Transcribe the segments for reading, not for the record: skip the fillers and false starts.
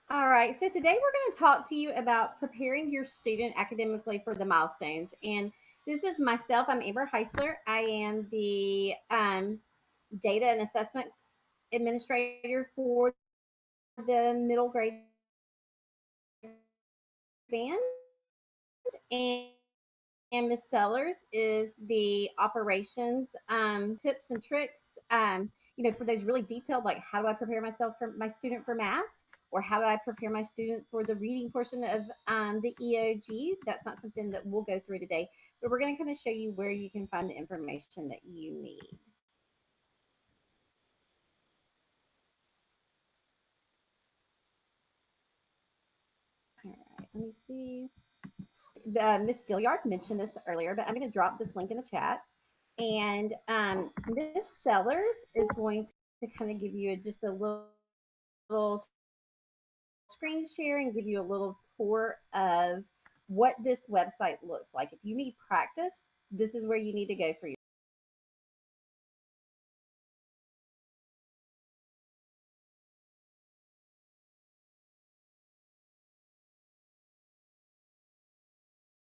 All right, so today we're going to talk to you about preparing your student academically for the milestones. And this is myself. I'm Amber Heisler. I am the data and assessment administrator for the middle grade band. And Miss Sellers is the operations tips and tricks. For those really detailed, like how do I prepare myself for my student for math, or how do I prepare my student for the reading portion of the EOG? That's not something that we'll go through today, but we're going to kind of show you where you can find the information that you need. All right, let me see. Miss Gilliard mentioned this earlier, but I'm going to drop this link in the chat. And Miss Sellers is going to kind of give you just a little screen share and give you a little tour of what this website looks like. If you need practice, this is where you need to go for you.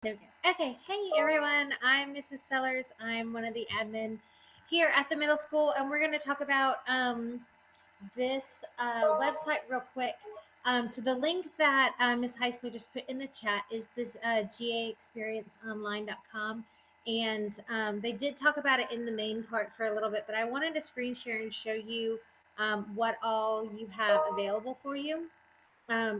There we go. Okay, hey everyone, I'm Mrs. Sellers. I'm one of the admin here at the middle school, and we're going to talk about this website real quick. So the link that Ms. Heisler just put in the chat is this gaexperienceonline.com. And they did talk about it in the main part for a little bit, but I wanted to screen share and show you what all you have available for you.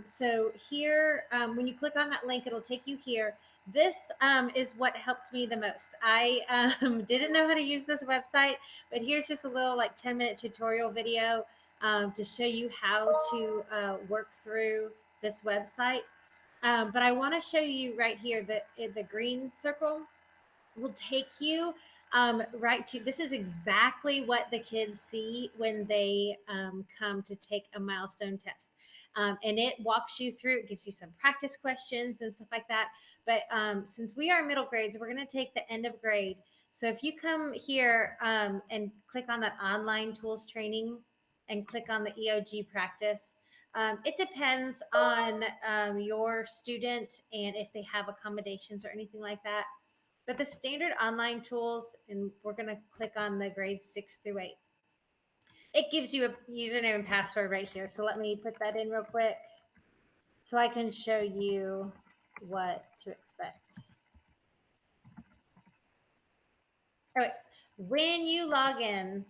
So here, when you click on that link, it'll take you here. This is what helped me the most. I didn't know how to use this website, but here's just a little like 10-minute tutorial video to show you how to work through this website. But I want to show you right here that the green circle will take you right to this is exactly what the kids see when they come to take a milestone test. And it walks you through, it gives you some practice questions and stuff like that. But since we are middle grades, we're going to take the end of grade. So if you come here and click on that online tools training and click on the EOG practice, it depends on your student and if they have accommodations or anything like that. But the standard online tools, and we're going to click on the grades 6 through 8. It gives you a username and password right here. So let me put that in real quick so I can show you what to expect. All right. When you log in,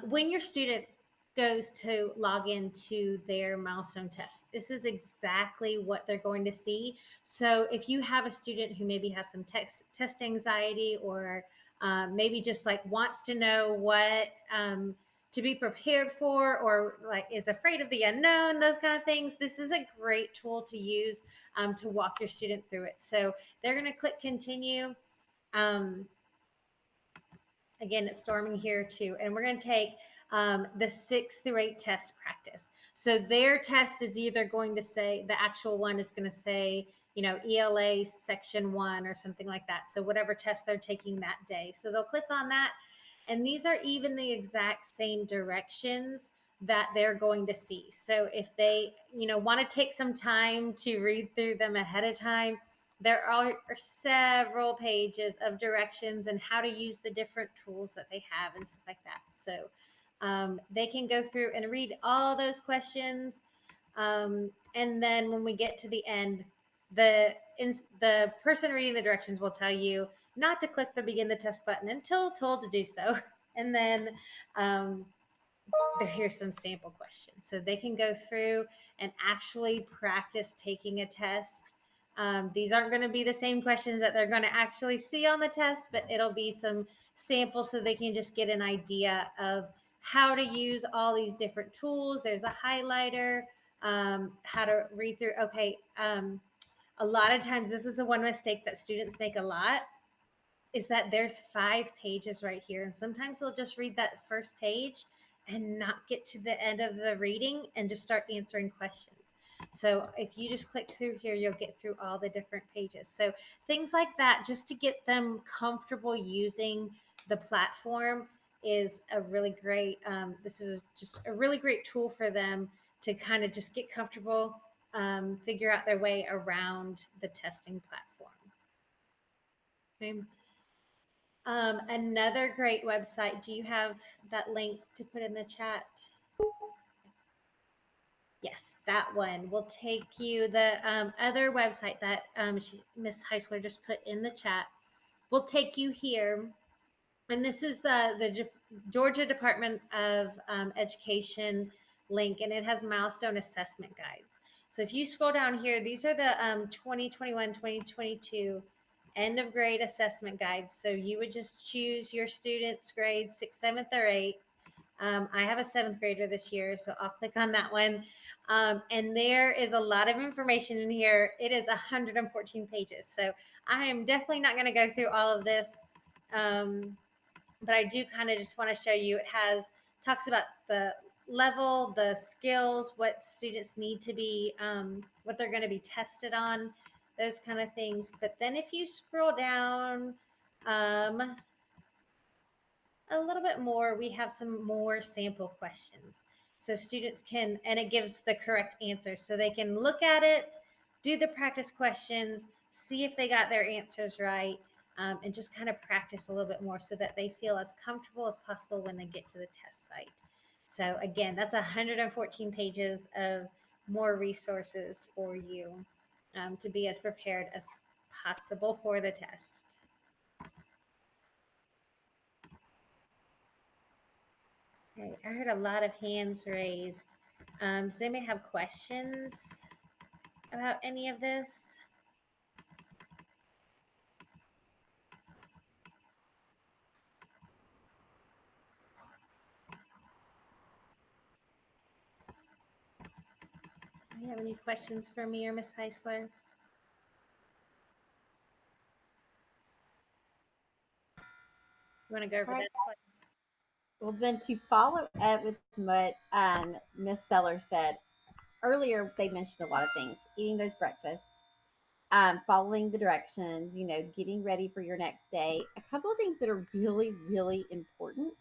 when your student goes to log into their milestone test, this is exactly what they're going to see. So if you have a student who maybe has some test anxiety, or maybe just like wants to know what to be prepared for, or like is afraid of the unknown, those kind of things, this is a great tool to use to walk your student through it. So they're going to click continue. Again, it's storming here too. And we're going to take the 6 through 8 test practice. So their test is either going to say, the actual one is going to say, ELA section 1 or something like that. So whatever test they're taking that day. So they'll click on that. And these are even the exact same directions that they're going to see. So if they, want to take some time to read through them ahead of time, there are several pages of directions and how to use the different tools that they have and stuff like that. So they can go through and read all those questions. And then when we get to the end, the person reading the directions will tell you not to click the begin the test button until told to do so. And then here's some sample questions. So they can go through and actually practice taking a test. These aren't going to be the same questions that they're going to actually see on the test, but it'll be some samples so they can just get an idea of how to use all these different tools. There's a highlighter, how to read through. Okay. A lot of times, this is the one mistake that students make a lot, is that there's 5 pages right here. And sometimes they'll just read that first page and not get to the end of the reading and just start answering questions. So if you just click through here, you'll get through all the different pages. So things like that, just to get them comfortable using the platform, is a really great, this is just a really great tool for them to kind of just get comfortable, figure out their way around the testing platform. Okay. Another great website. Do you have that link to put in the chat? Yes, that one will take you. The other website that Miss Heisler just put in the chat will take you here, and this is the Georgia Department of Education link, and it has milestone assessment guides. So if you scroll down here, these are the 2021-2022 end of grade assessment guides. So you would just choose your student's grade 6th, 7th, or 8th. I have a 7th grader this year, so I'll click on that one. And there is a lot of information in here. It is 114 pages. So I am definitely not going to go through all of this. But I do kind of just want to show you, it talks about the level, the skills, what students need to be, what they're going to be tested on, those kind of things. But then if you scroll down, a little bit more, we have some more sample questions. So students can, and it gives the correct answer. So they can look at it, do the practice questions, see if they got their answers right, and just kind of practice a little bit more so that they feel as comfortable as possible when they get to the test site. So again, that's 114 pages of more resources for you to be as prepared as possible for the test. Okay, I heard a lot of hands raised. Does anybody have questions about any of this? Do you have any questions for me or Miss Heisler? You want to go over All right. that slide? Well, then to follow up with what Miss Seller said earlier, they mentioned a lot of things: eating those breakfasts, following the directions, getting ready for your next day. A couple of things that are really, really important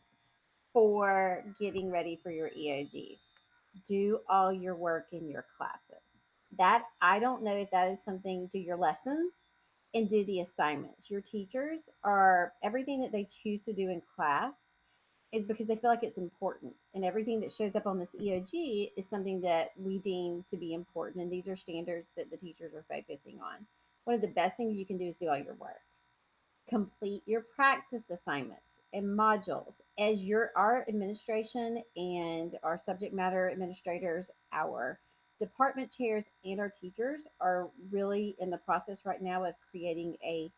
for getting ready for your EOGs. Do all your work in your classes. That, I don't know if that is something, do your lessons and do the assignments. Your teachers are, everything that they choose to do in class is because they feel like it's important. And everything that shows up on this EOG is something that we deem to be important. And these are standards that the teachers are focusing on. One of the best things you can do is do all your work. Complete your practice assignments and modules. As our administration and our subject matter administrators, our department chairs, and our teachers are really in the process right now of creating a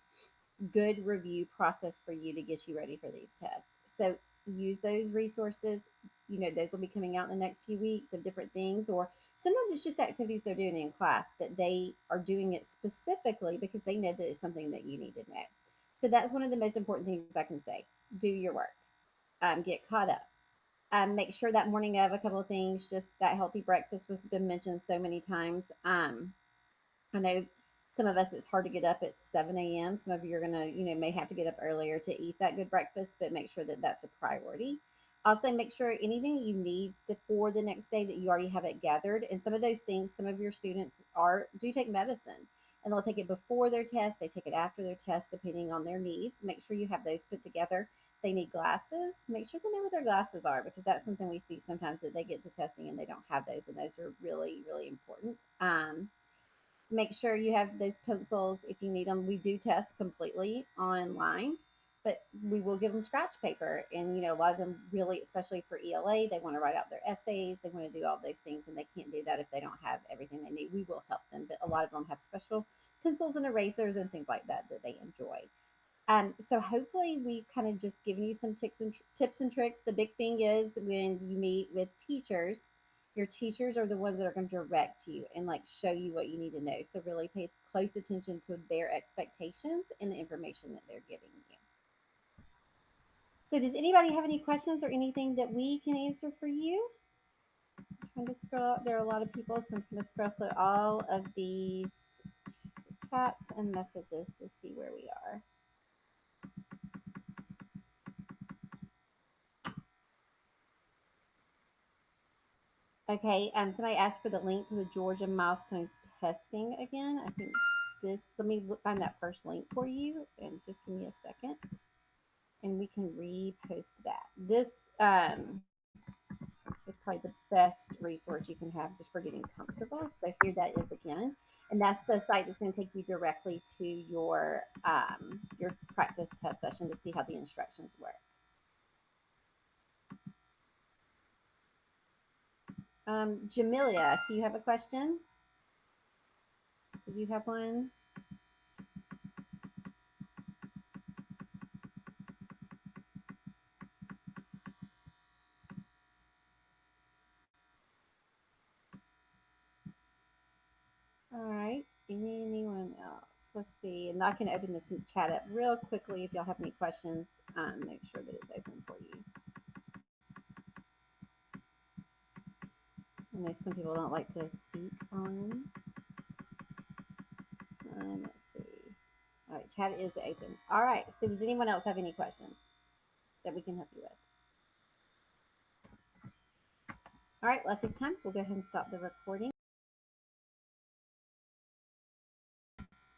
good review process for you to get you ready for these tests. So use those resources. Those will be coming out in the next few weeks of different things, or sometimes it's just activities they're doing in class that they are doing it specifically because they know that it's something that you need to know. So that's one of the most important things I can say. Do your work. Get caught up. Make sure that morning of a couple of things, just that healthy breakfast was been mentioned so many times. I know some of us, it's hard to get up at 7 a.m. Some of you are going to, may have to get up earlier to eat that good breakfast, but make sure that that's a priority. Also, make sure anything you need for the next day that you already have it gathered. And some of those things, some of your students do take medicine, and they'll take it before their test. They take it after their test, depending on their needs. Make sure you have those put together. They need glasses. Make sure they know what their glasses are, because that's something we see sometimes, that they get to testing and they don't have those. And those are really, really important. Make sure you have those pencils if you need them. We do test completely online, but we will give them scratch paper. And, a lot of them really, especially for ELA, they want to write out their essays. They want to do all those things, and they can't do that if they don't have everything they need. We will help them, but a lot of them have special pencils and erasers and things like that they enjoy. So hopefully we kind of just given you some tips and tricks. The big thing is, when you meet with teachers, your teachers are the ones that are going to direct you and show you what you need to know. So really pay close attention to their expectations and the information that they're giving you. So does anybody have any questions or anything that we can answer for you? I'm trying to scroll up. There are a lot of people, so I'm going to scroll through all of these chats and messages to see where we are. Okay, somebody asked for the link to the Georgia Milestones testing again. I think let me find that first link for you and just give me a second and we can repost that. This is probably the best resource you can have just for getting comfortable. So here that is again. And that's the site that's going to take you directly to your practice test session to see how the instructions work. Jamilia, I see you have a question. Did you have one? All right. Anyone else? Let's see. And I can open this chat up real quickly if y'all have any questions. Make sure that it's open for you. I know some people don't like to speak on. Let's see. All right, chat is open. All right. So does anyone else have any questions that we can help you with? All right. Well, at this time, we'll go ahead and stop the recording.